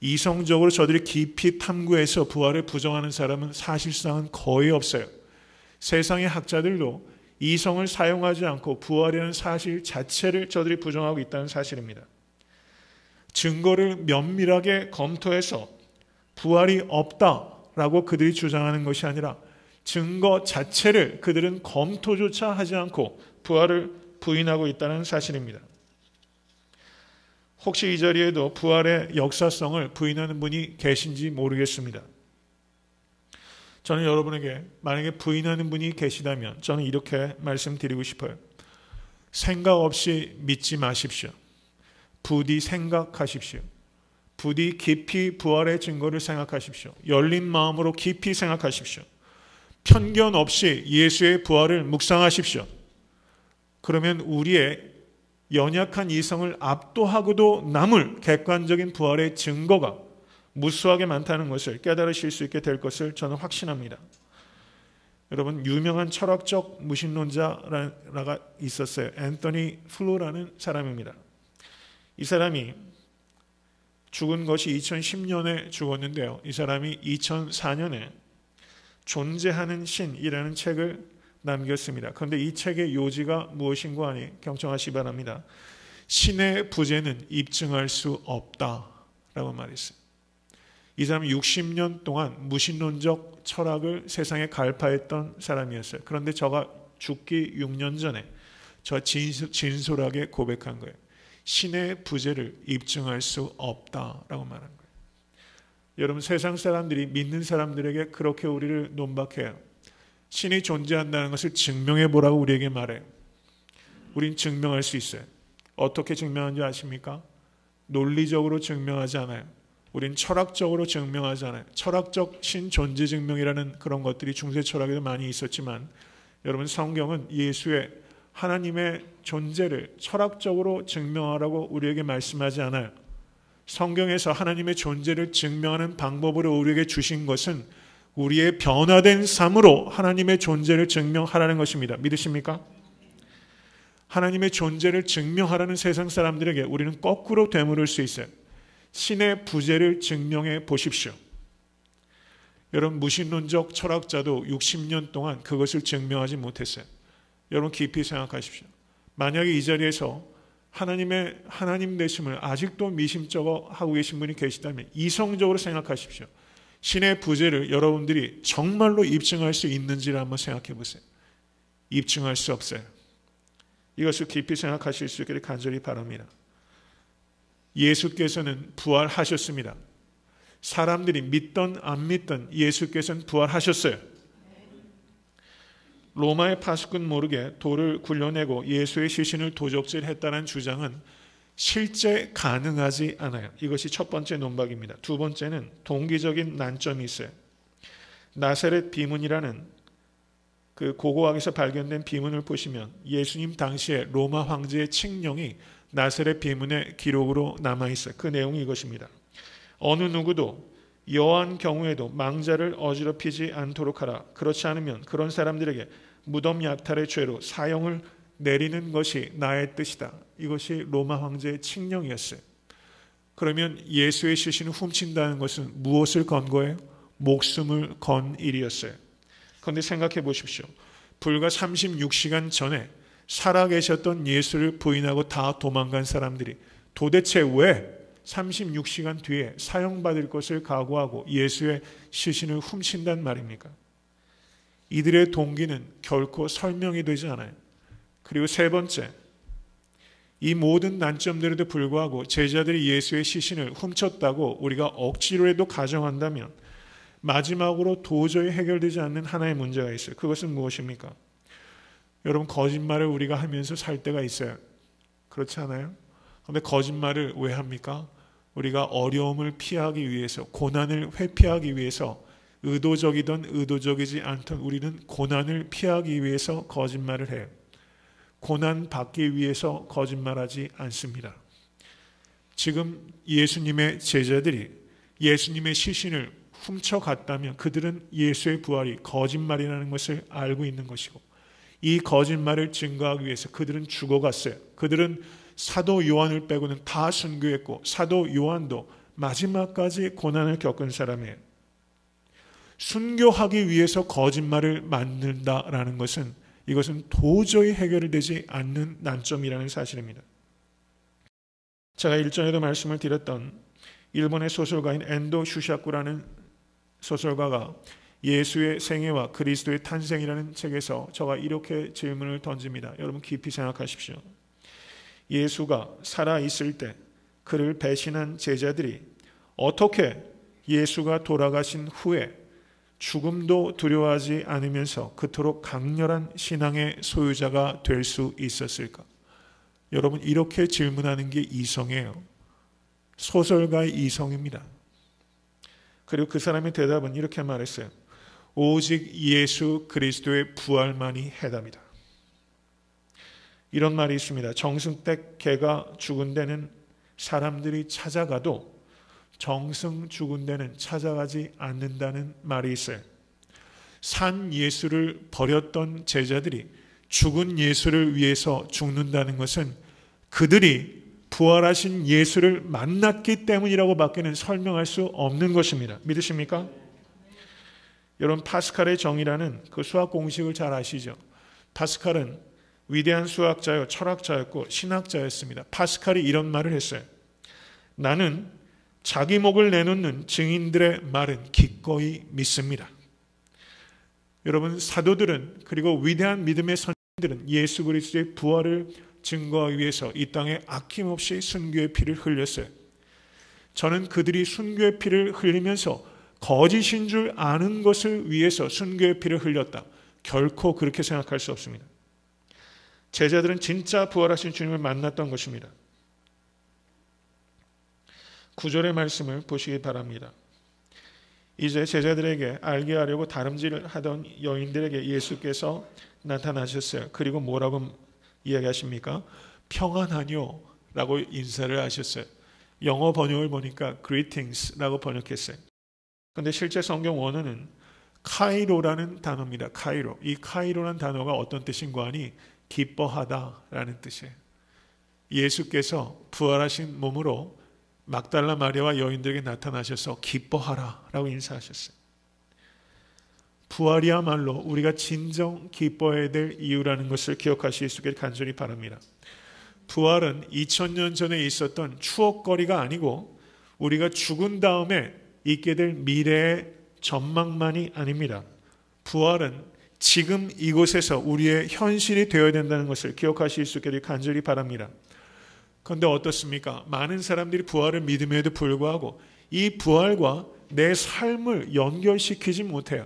이성적으로 저들이 깊이 탐구해서 부활을 부정하는 사람은 사실상은 거의 없어요. 세상의 학자들도 이성을 사용하지 않고 부활이라는 사실 자체를 저들이 부정하고 있다는 사실입니다. 증거를 면밀하게 검토해서 부활이 없다라고 그들이 주장하는 것이 아니라 증거 자체를 그들은 검토조차 하지 않고 부활을 부인하고 있다는 사실입니다. 혹시 이 자리에도 부활의 역사성을 부인하는 분이 계신지 모르겠습니다. 저는 여러분에게 만약에 부인하는 분이 계시다면 저는 이렇게 말씀드리고 싶어요. 생각 없이 믿지 마십시오. 부디 생각하십시오. 부디 깊이 부활의 증거를 생각하십시오. 열린 마음으로 깊이 생각하십시오. 편견 없이 예수의 부활을 묵상하십시오. 그러면 우리의 연약한 이성을 압도하고도 남을 객관적인 부활의 증거가 무수하게 많다는 것을 깨달으실 수 있게 될 것을 저는 확신합니다. 여러분 유명한 철학적 무신론자가 있었어요. 앤서니 플루라는 사람입니다. 이 사람이 죽은 것이 2010년에 죽었는데요. 이 사람이 2004년에 존재하는 신이라는 책을 남겼습니다. 그런데 이 책의 요지가 무엇인고 하니 경청하시기 바랍니다. 신의 부재는 입증할 수 없다라고 말했어요. 이 사람은 60년 동안 무신론적 철학을 세상에 갈파했던 사람이었어요. 그런데 저가 죽기 6년 전에 저 진솔하게 고백한 거예요. 신의 부재를 입증할 수 없다라고 말한 거예요. 여러분 세상 사람들이 믿는 사람들에게 그렇게 우리를 논박해요. 신이 존재한다는 것을 증명해 보라고 우리에게 말해요. 우린 증명할 수 있어요. 어떻게 증명하는지 아십니까? 논리적으로 증명하지 않아요. 우린 철학적으로 증명하지 않아요. 철학적 신존재 증명이라는 그런 것들이 중세 철학에도 많이 있었지만 여러분 성경은 예수의 하나님의 존재를 철학적으로 증명하라고 우리에게 말씀하지 않아요. 성경에서 하나님의 존재를 증명하는 방법으로 우리에게 주신 것은 우리의 변화된 삶으로 하나님의 존재를 증명하라는 것입니다. 믿으십니까? 하나님의 존재를 증명하라는 세상 사람들에게 우리는 거꾸로 되물을 수 있어요. 신의 부재를 증명해 보십시오. 여러분 무신론적 철학자도 60년 동안 그것을 증명하지 못했어요. 여러분 깊이 생각하십시오. 만약에 이 자리에서 하나님의 하나님 되심을 아직도 미심쩍어 하고 계신 분이 계시다면 이성적으로 생각하십시오. 신의 부재를 여러분들이 정말로 입증할 수 있는지를 한번 생각해 보세요. 입증할 수 없어요. 이것을 깊이 생각하실 수 있기를 간절히 바랍니다. 예수께서는 부활하셨습니다. 사람들이 믿던 안 믿던 예수께서는 부활하셨어요. 로마의 파수꾼 모르게 돌을 굴려내고 예수의 시신을 도적질했다는 주장은 실제 가능하지 않아요. 이것이 첫 번째 논박입니다. 두 번째는 동기적인 난점이 있어요. 나사렛 비문이라는 그 고고학에서 발견된 비문을 보시면 예수님 당시에 로마 황제의 칙령이 나사렛 비문의 기록으로 남아있어요. 그 내용이 이것입니다. 어느 누구도 여한 경우에도 망자를 어지럽히지 않도록 하라. 그렇지 않으면 그런 사람들에게 무덤 약탈의 죄로 사형을 내리는 것이 나의 뜻이다. 이것이 로마 황제의 칙령이었어요. 그러면 예수의 시신을 훔친다는 것은 무엇을 건 거예요? 목숨을 건 일이었어요. 그런데 생각해 보십시오. 불과 36시간 전에 살아계셨던 예수를 부인하고 다 도망간 사람들이 도대체 왜 36시간 뒤에 사형받을 것을 각오하고 예수의 시신을 훔친단 말입니까? 이들의 동기는 결코 설명이 되지 않아요. 그리고 세 번째, 이 모든 난점들에도 불구하고 제자들이 예수의 시신을 훔쳤다고 우리가 억지로라도 가정한다면 마지막으로 도저히 해결되지 않는 하나의 문제가 있어요. 그것은 무엇입니까? 여러분, 거짓말을 우리가 하면서 살 때가 있어요. 그렇지 않아요? 그런데 거짓말을 왜 합니까? 우리가 어려움을 피하기 위해서, 고난을 회피하기 위해서, 의도적이든 의도적이지 않든 우리는 고난을 피하기 위해서 거짓말을 해요. 고난 받기 위해서 거짓말하지 않습니다. 지금 예수님의 제자들이 예수님의 시신을 훔쳐갔다면 그들은 예수의 부활이 거짓말이라는 것을 알고 있는 것이고, 이 거짓말을 증거하기 위해서 그들은 죽어갔어요. 그들은 사도 요한을 빼고는 다 순교했고, 사도 요한도 마지막까지 고난을 겪은 사람이에요. 순교하기 위해서 거짓말을 만든다라는 것은, 이것은 도저히 해결되지 않는 난점이라는 사실입니다. 제가 일전에도 말씀을 드렸던 일본의 소설가인 엔도 슈샤쿠라는 소설가가 예수의 생애와 그리스도의 탄생이라는 책에서 저가 이렇게 질문을 던집니다. 여러분 깊이 생각하십시오. 예수가 살아있을 때 그를 배신한 제자들이 어떻게 예수가 돌아가신 후에 죽음도 두려워하지 않으면서 그토록 강렬한 신앙의 소유자가 될 수 있었을까? 여러분, 이렇게 질문하는 게 이성이에요. 소설가의 이성입니다. 그리고 그 사람의 대답은 이렇게 말했어요. 오직 예수 그리스도의 부활만이 해답이다. 이런 말이 있습니다. 정승댁 개가 죽은 데는 사람들이 찾아가도 정승 죽은 데는 찾아가지 않는다는 말이 있어요. 산 예수를 버렸던 제자들이 죽은 예수를 위해서 죽는다는 것은 그들이 부활하신 예수를 만났기 때문이라고 밖에는 설명할 수 없는 것입니다. 믿으십니까? 여러분, 파스칼의 정의라는 그 수학 공식을 잘 아시죠? 파스칼은 위대한 수학자요, 철학자였고 신학자였습니다. 파스칼이 이런 말을 했어요. 나는 자기 목을 내놓는 증인들의 말은 기꺼이 믿습니다. 여러분, 사도들은, 그리고 위대한 믿음의 선생들은 예수 그리스도의 부활을 증거하기 위해서 이 땅에 아낌없이 순교의 피를 흘렸어요. 저는 그들이 순교의 피를 흘리면서 거짓인 줄 아는 것을 위해서 순교의 피를 흘렸다, 결코 그렇게 생각할 수 없습니다. 제자들은 진짜 부활하신 주님을 만났던 것입니다. 9절의 말씀을 보시기 바랍니다. 이제 제자들에게 알게 하려고 다름질을 하던 여인들에게 예수께서 나타나셨어요. 그리고 뭐라고 이야기하십니까? 평안하뇨 라고 인사를 하셨어요. 영어 번역을 보니까 greetings라고 번역했어요. 그런데 실제 성경 원어는 카이로라는 단어입니다. 카이로. 이 카이로라는 단어가 어떤 뜻인가 하니 기뻐하다라는 뜻이에요. 예수께서 부활하신 몸으로 막달라 마리아와 여인들에게 나타나셔서 기뻐하라 라고 인사하셨어요. 부활이야말로 우리가 진정 기뻐해야 될 이유라는 것을 기억하실 수 있기를 간절히 바랍니다. 부활은 2000년 전에 있었던 추억거리가 아니고 우리가 죽은 다음에 있게 될 미래의 전망만이 아닙니다. 부활은 지금 이곳에서 우리의 현실이 되어야 된다는 것을 기억하실 수 있기를 간절히 바랍니다. 그런데 어떻습니까? 많은 사람들이 부활을 믿음에도 불구하고 이 부활과 내 삶을 연결시키지 못해요.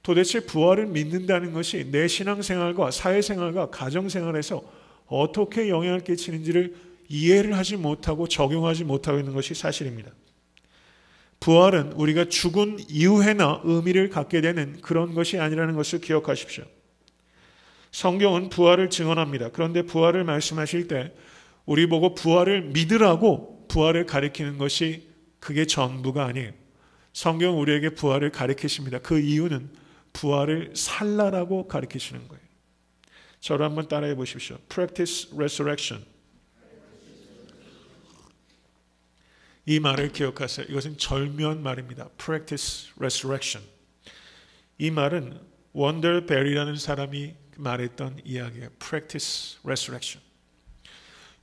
도대체 부활을 믿는다는 것이 내 신앙생활과 사회생활과 가정생활에서 어떻게 영향을 끼치는지를 이해를 하지 못하고 적용하지 못하고 있는 것이 사실입니다. 부활은 우리가 죽은 이후에나 의미를 갖게 되는 그런 것이 아니라는 것을 기억하십시오. 성경은 부활을 증언합니다. 그런데 부활을 말씀하실 때 우리 보고 부활을 믿으라고 부활을 가리키는 것이 그게 전부가 아니에요. 성경은 우리에게 부활을 가리키십니다. 그 이유는 부활을 살라라고 가리키시는 거예요. 저를 한번 따라해 보십시오. Practice resurrection. 이 말을 기억하세요. 이것은 절묘한 말입니다. Practice resurrection. 이 말은 원더베리라는 사람이 말했던 이야기예요. Practice resurrection.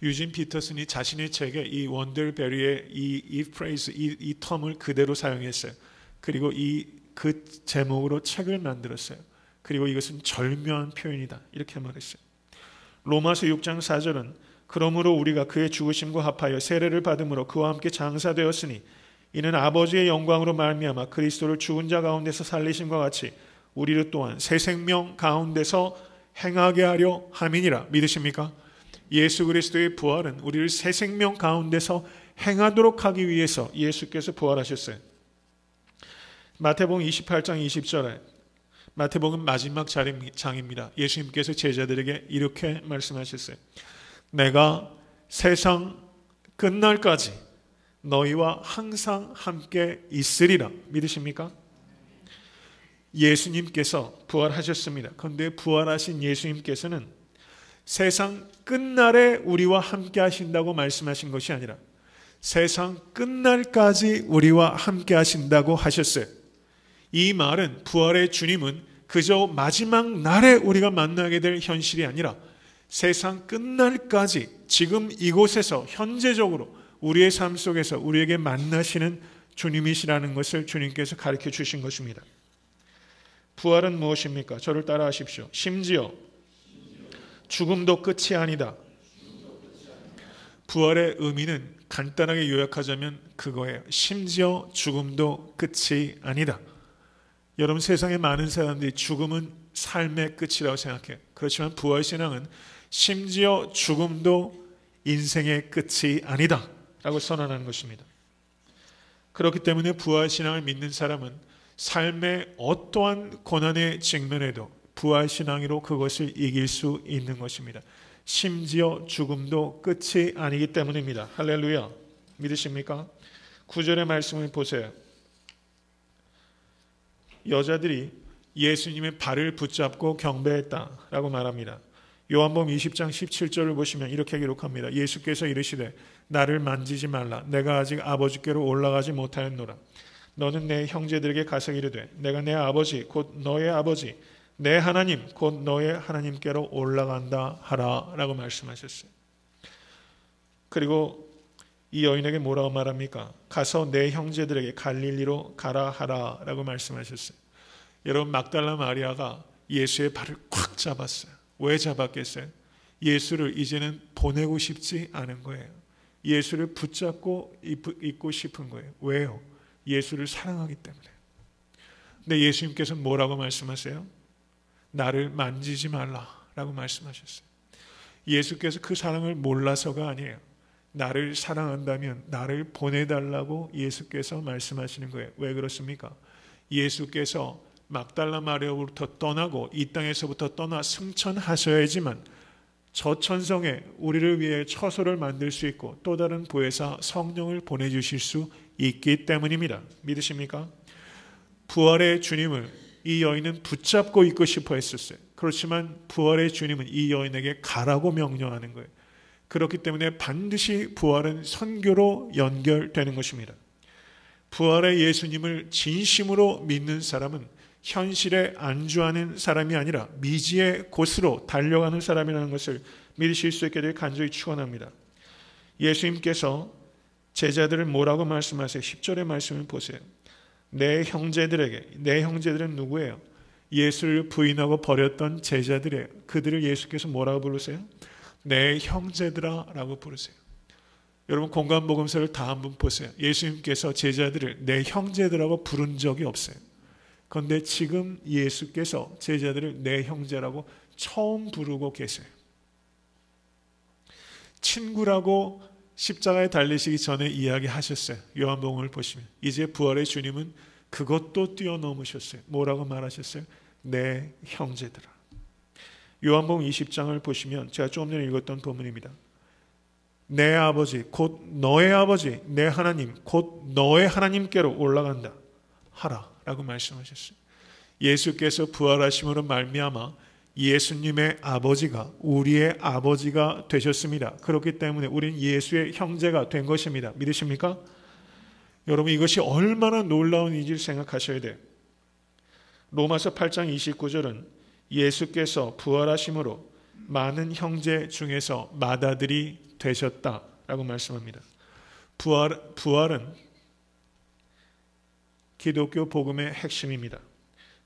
유진 피터슨이 자신의 책에 이 원더베리의 이 프레이즈, 이 텀을 그대로 사용했어요. 그리고 그 제목으로 책을 만들었어요. 그리고 이것은 절묘한 표현이다. 이렇게 말했어요. 로마서 6장 4절은 그러므로 우리가 그의 죽으심과 합하여 세례를 받음으로 그와 함께 장사되었으니 이는 아버지의 영광으로 말미암아 그리스도를 죽은 자 가운데서 살리심과 같이 우리를 또한 새 생명 가운데서 행하게 하려 함이니라. 믿으십니까? 예수 그리스도의 부활은 우리를 새 생명 가운데서 행하도록 하기 위해서 예수께서 부활하셨어요. 마태복음 28장 20절에 마태복음 마지막 장입니다. 예수님께서 제자들에게 이렇게 말씀하셨어요. 내가 세상 끝날까지 너희와 항상 함께 있으리라. 믿으십니까? 예수님께서 부활하셨습니다. 그런데 부활하신 예수님께서는 세상 끝날에 우리와 함께 하신다고 말씀하신 것이 아니라 세상 끝날까지 우리와 함께 하신다고 하셨어요. 이 말은 부활의 주님은 그저 마지막 날에 우리가 만나게 될 현실이 아니라 세상 끝날까지 지금 이곳에서 현재적으로 우리의 삶 속에서 우리에게 만나시는 주님이시라는 것을 주님께서 가르쳐 주신 것입니다. 부활은 무엇입니까? 저를 따라 하십시오. 심지어 죽음도 끝이 아니다. 부활의 의미는 간단하게 요약하자면 그거예요. 심지어 죽음도 끝이 아니다. 여러분, 세상에 많은 사람들이 죽음은 삶의 끝이라고 생각해요. 그렇지만 부활신앙은 심지어 죽음도 인생의 끝이 아니다 라고 선언하는 것입니다. 그렇기 때문에 부활신앙을 믿는 사람은 삶의 어떠한 고난의 직면에도 부활신앙으로 그것을 이길 수 있는 것입니다. 심지어 죽음도 끝이 아니기 때문입니다. 할렐루야. 믿으십니까? 9절의 말씀을 보세요. 여자들이 예수님의 발을 붙잡고 경배했다라고 말합니다. 요한복음 20장 17절을 보시면 이렇게 기록합니다. 예수께서 이르시되 나를 만지지 말라. 내가 아직 아버지께로 올라가지 못하였노라. 너는 내 형제들에게 가서 이르되 내가 내 아버지 곧 너의 아버지 내 하나님 곧 너의 하나님께로 올라간다 하라 라고 말씀하셨어요. 그리고 이 여인에게 뭐라고 말합니까? 가서 내 형제들에게 갈릴리로 가라 하라 라고 말씀하셨어요. 여러분, 막달라 마리아가 예수의 발을 꽉 잡았어요. 왜 잡았겠어요? 예수를 이제는 보내고 싶지 않은 거예요. 예수를 붙잡고 있고 싶은 거예요. 왜요? 예수를 사랑하기 때문에. 근데 예수님께서 뭐라고 말씀하세요? 나를 만지지 말라라고 말씀하셨어요. 예수께서 그 사랑을 몰라서가 아니에요. 나를 사랑한다면 나를 보내달라고 예수께서 말씀하시는 거예요. 왜 그렇습니까? 예수께서 막달라 마리아로부터 떠나고 이 땅에서부터 떠나 승천하셔야지만 저 천성에 우리를 위해 처소를 만들 수 있고 또 다른 보혜사 성령을 보내주실 수 있기 때문입니다. 믿으십니까? 부활의 주님을 이 여인은 붙잡고 있고 싶어 했었어요. 그렇지만 부활의 주님은 이 여인에게 가라고 명령하는 거예요. 그렇기 때문에 반드시 부활은 선교로 연결되는 것입니다. 부활의 예수님을 진심으로 믿는 사람은 현실에 안주하는 사람이 아니라 미지의 곳으로 달려가는 사람이라는 것을 믿으실 수 있게 되길 간절히 축원합니다. 예수님께서 제자들을 뭐라고 말씀하세요? 10절의 말씀을 보세요. 내 형제들에게, 내 형제들은 누구예요? 예수를 부인하고 버렸던 제자들이에요. 그들을 예수께서 뭐라고 부르세요? 내 형제들아 라고 부르세요. 여러분 공간복음서를 다 한번 보세요. 예수님께서 제자들을 내 형제들하고 부른 적이 없어요. 그런데 지금 예수께서 제자들을 내 형제라고 처음 부르고 계세요. 친구라고 십자가에 달리시기 전에 이야기하셨어요. 요한복음을 보시면 이제 부활의 주님은 그것도 뛰어넘으셨어요. 뭐라고 말하셨어요? 내 형제들아. 요한복음 20장을 보시면 제가 조금 전에 읽었던 본문입니다. 내 아버지 곧 너의 아버지 내 하나님 곧 너의 하나님께로 올라간다 하라 라고 말씀하셨어요. 예수께서 부활하심으로 말미암아 예수님의 아버지가 우리의 아버지가 되셨습니다. 그렇기 때문에 우리는 예수의 형제가 된 것입니다. 믿으십니까? 여러분 이것이 얼마나 놀라운 일인지 생각하셔야 돼요. 로마서 8장 29절은 예수께서 부활하심으로 많은 형제 중에서 맏아들이 되셨다라고 말씀합니다. 부활은 기독교 복음의 핵심입니다.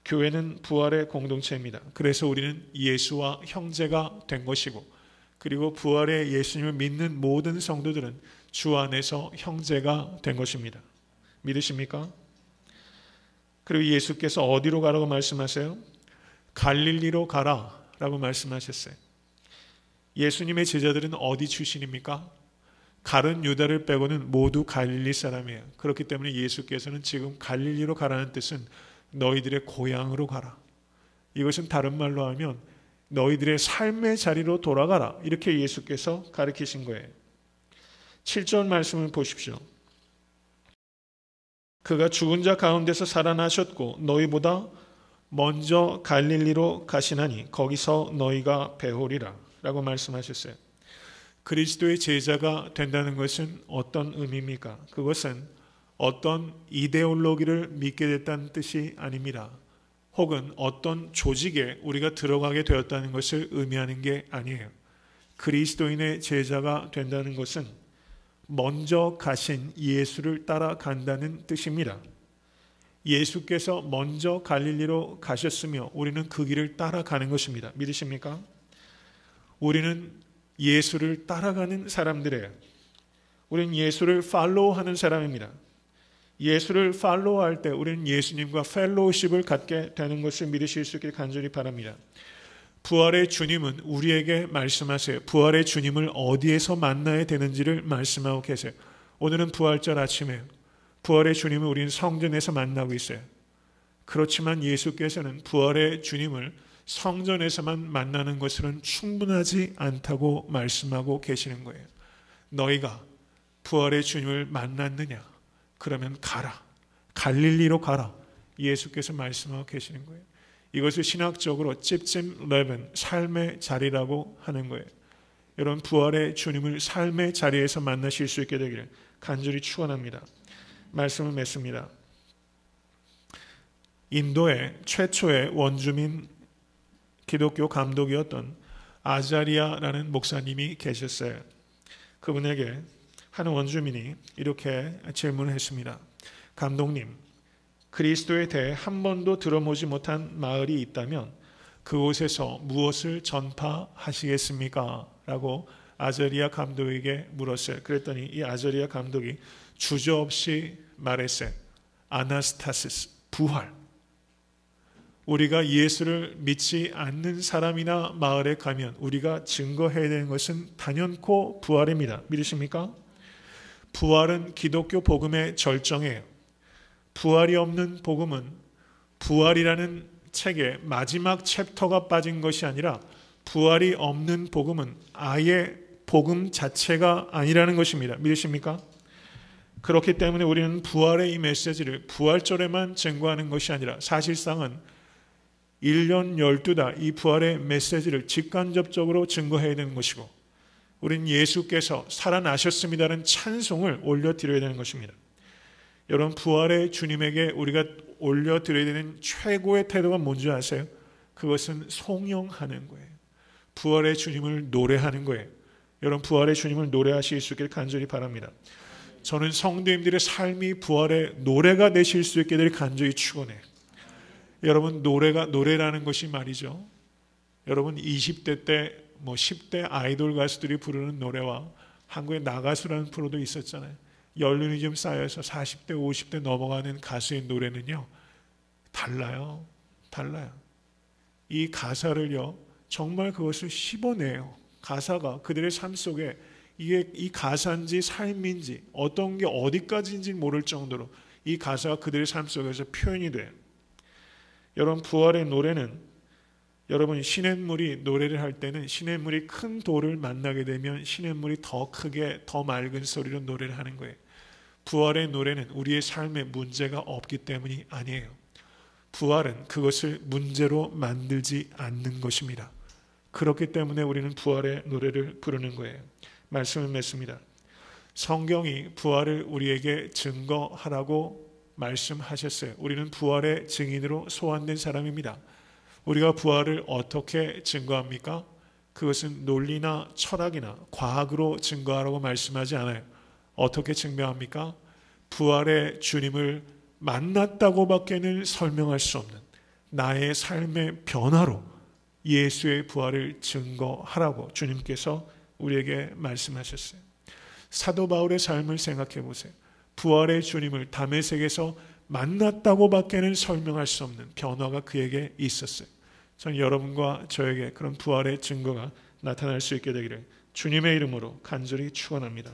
교회는 부활의 공동체입니다. 그래서 우리는 예수와 형제가 된 것이고 그리고 부활의 예수님을 믿는 모든 성도들은 주 안에서 형제가 된 것입니다. 믿으십니까? 그리고 예수께서 어디로 가라고 말씀하세요? 갈릴리로 가라 라고 말씀하셨어요. 예수님의 제자들은 어디 출신입니까? 가룟 유다를 빼고는 모두 갈릴리 사람이에요. 그렇기 때문에 예수께서는 지금 갈릴리로 가라는 뜻은 너희들의 고향으로 가라. 이것은 다른 말로 하면 너희들의 삶의 자리로 돌아가라. 이렇게 예수께서 가르치신 거예요. 7절 말씀을 보십시오. 그가 죽은 자 가운데서 살아나셨고 너희보다 먼저 갈릴리로 가시나니 거기서 너희가 배우리라 라고 말씀하셨어요. 그리스도의 제자가 된다는 것은 어떤 의미입니까? 그것은 어떤 이데올로기를 믿게 됐다는 뜻이 아닙니다. 혹은 어떤 조직에 우리가 들어가게 되었다는 것을 의미하는 게 아니에요. 그리스도인의 제자가 된다는 것은 먼저 가신 예수를 따라간다는 뜻입니다. 예수께서 먼저 갈릴리로 가셨으며 우리는 그 길을 따라가는 것입니다. 믿으십니까? 우리는 예수를 따라가는 사람들이에요. 우리는 예수를 팔로우하는 사람입니다. 예수를 팔로우할 때 우리는 예수님과 펠로우십을 갖게 되는 것을 믿으실 수 있기를 간절히 바랍니다. 부활의 주님은 우리에게 말씀하세요. 부활의 주님을 어디에서 만나야 되는지를 말씀하고 계세요. 오늘은 부활절 아침이에요. 부활의 주님을 우리는 성전에서 만나고 있어요. 그렇지만 예수께서는 부활의 주님을 성전에서만 만나는 것으로는 충분하지 않다고 말씀하고 계시는 거예요. 너희가 부활의 주님을 만났느냐? 그러면 가라. 갈릴리로 가라. 예수께서 말씀하고 계시는 거예요. 이것을 신학적으로 찝찝 레븐, 삶의 자리라고 하는 거예요. 여러분 부활의 주님을 삶의 자리에서 만나실 수 있게 되기를 간절히 축원합니다. 말씀을 맺습니다. 인도의 최초의 원주민 기독교 감독이었던 아자리아라는 목사님이 계셨어요. 그분에게 한 원주민이 이렇게 질문을 했습니다. 감독님, 그리스도에 대해 한 번도 들어보지 못한 마을이 있다면 그곳에서 무엇을 전파하시겠습니까? 라고 아자리아 감독에게 물었어요. 그랬더니 이 아자리아 감독이 주저없이 말했어요. 아나스타시스, 부활. 우리가 예수를 믿지 않는 사람이나 마을에 가면 우리가 증거해야 되는 것은 단연코 부활입니다. 믿으십니까? 부활은 기독교 복음의 절정이에요. 부활이 없는 복음은 부활이라는 책의 마지막 챕터가 빠진 것이 아니라 부활이 없는 복음은 아예 복음 자체가 아니라는 것입니다. 믿으십니까? 그렇기 때문에 우리는 부활의 이 메시지를 부활절에만 증거하는 것이 아니라 사실상은 1년 12달 이 부활의 메시지를 직간접적으로 증거해야 되는 것이고 우리는 예수께서 살아나셨습니다는 찬송을 올려드려야 되는 것입니다. 여러분 부활의 주님에게 우리가 올려드려야 되는 최고의 태도가 뭔지 아세요? 그것은 송영하는 거예요. 부활의 주님을 노래하는 거예요. 여러분 부활의 주님을 노래하실 수 있길 간절히 바랍니다. 저는 성도님들의 삶이 부활의 노래가 되실 수 있게 될 간절히 축원해요. 여러분 노래라는 것이 말이죠. 여러분 20대 때 10대 아이돌 가수들이 부르는 노래와 한국의 나가수라는 프로도 있었잖아요. 연륜이 좀 쌓여서 40대 50대 넘어가는 가수의 노래는요 달라요. 이 가사를요 정말 그것을 씹어내요. 가사가 그들의 삶 속에 이게 이 가사인지 삶인지 어떤 게 어디까지인지 모를 정도로 이 가사가 그들의 삶 속에서 표현이 돼요. 여러분 부활의 노래는 여러분 시냇물이 노래를 할 때는 시냇물이 큰 돌을 만나게 되면 시냇물이 더 크게 더 맑은 소리로 노래를 하는 거예요. 부활의 노래는 우리의 삶에 문제가 없기 때문이 아니에요. 부활은 그것을 문제로 만들지 않는 것입니다. 그렇기 때문에 우리는 부활의 노래를 부르는 거예요. 말씀을 맺습니다. 성경이 부활을 우리에게 증거하라고 말씀하셨어요. 우리는 부활의 증인으로 소환된 사람입니다. 우리가 부활을 어떻게 증거합니까? 그것은 논리나 철학이나 과학으로 증거하라고 말씀하지 않아요. 어떻게 증명합니까? 부활의 주님을 만났다고밖에는 설명할 수 없는 나의 삶의 변화로 예수의 부활을 증거하라고 주님께서 우리에게 말씀하셨어요. 사도 바울의 삶을 생각해 보세요. 부활의 주님을 다메섹에서 만났다고밖에는 설명할 수 없는 변화가 그에게 있었어요. 저는 여러분과 저에게 그런 부활의 증거가 나타날 수 있게 되기를 주님의 이름으로 간절히 축원합니다.